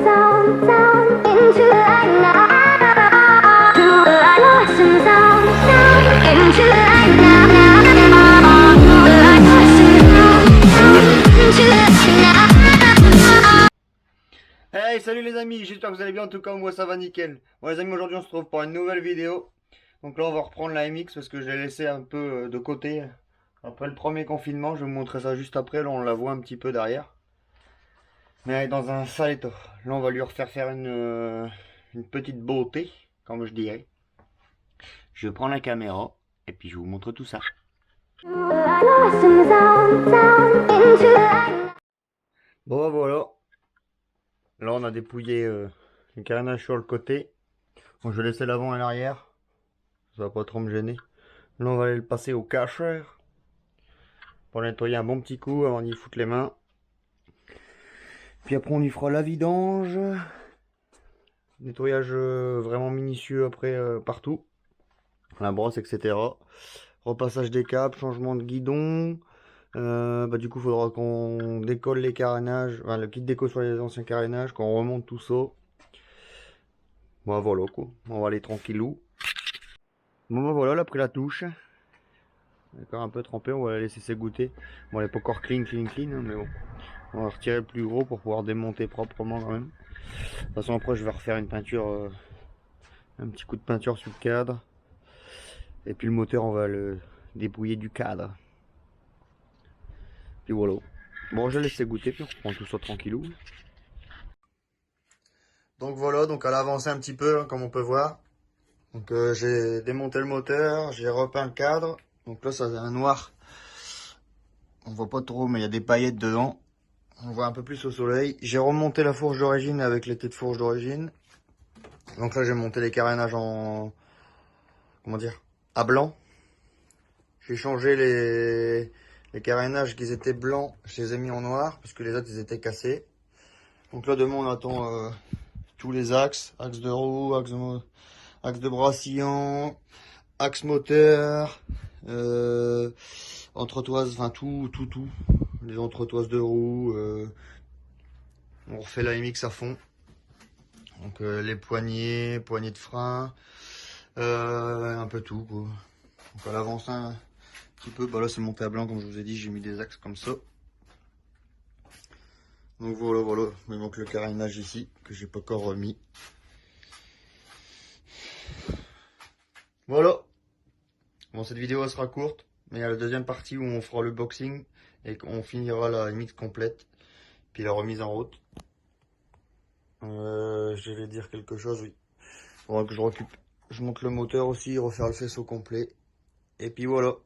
Hey, salut les amis, j'espère que vous allez bien, en tout cas moi ça va nickel. Bon les amis, aujourd'hui on se retrouve pour une nouvelle vidéo. Donc là on va reprendre la MX parce que je l'ai laissé un peu de côté après le premier confinement. Je vais vous montrer ça juste après, là on la voit un petit peu derrière. Mais elle est dans un sale état. Là on va lui refaire faire une petite beauté, comme je dirais. Je prends la caméra et puis je vous montre tout ça. Bon voilà, là on a dépouillé le carénage sur le côté. Bon, je vais laisser l'avant et l'arrière. Ça va pas trop me gêner. Là, on va aller le passer au Karcher pour le nettoyer un bon petit coup avant d'y foutre les mains. Puis après, on y fera la vidange. Nettoyage vraiment minutieux après partout. La brosse, etc. Repassage des câbles, changement de guidon. Du coup, il faudra qu'on décolle les carénages. Enfin, le kit déco sur les anciens carénages, qu'on remonte tout ça. Bon, voilà quoi. On va aller tranquillou. Bon, voilà, elle a pris la touche. Encore un peu trempé, on va la laisser s'égoutter. Bon, elle est pas encore clean, hein, mais bon. On va retirer le plus gros pour pouvoir démonter proprement quand même. De toute façon, après, je vais refaire une peinture, un petit coup de peinture sur le cadre. Et puis le moteur, on va le dépouiller du cadre. Puis voilà. Bon, je laisse s'égoutter, puis on reprend tout ça tranquillou. Donc voilà, donc elle a avancé un petit peu, hein, comme on peut voir. Donc j'ai démonté le moteur, j'ai repeint le cadre. Donc là, ça a un noir. On voit pas trop, mais il y a des paillettes dedans. On voit un peu plus au soleil. J'ai remonté la fourche d'origine avec les têtes de fourche d'origine. Donc là, j'ai monté les carénages en... Comment dire? À blanc. J'ai changé les carénages qui étaient blancs. Je les ai mis en noir parce que les autres, ils étaient cassés. Donc là, demain, on attend tous les axes. Axe de roue, axe de brassillant, axe moteur, entretoise, enfin tout. Les entretoises de roue. On refait la MX à fond. Donc les poignées de frein, un peu tout quoi. Donc à l'avance un petit peu, bah là c'est monté à blanc comme je vous ai dit, j'ai mis des axes comme ça. Donc voilà, il manque le carénage ici que j'ai pas encore remis. Voilà. Bon, cette vidéo elle sera courte, mais il y a la deuxième partie où on fera le boxing et qu'on finira la MX complète, puis la remise en route. Je vais dire quelque chose, oui. Faudra que je monte le moteur aussi, refaire le faisceau complet. Et puis voilà.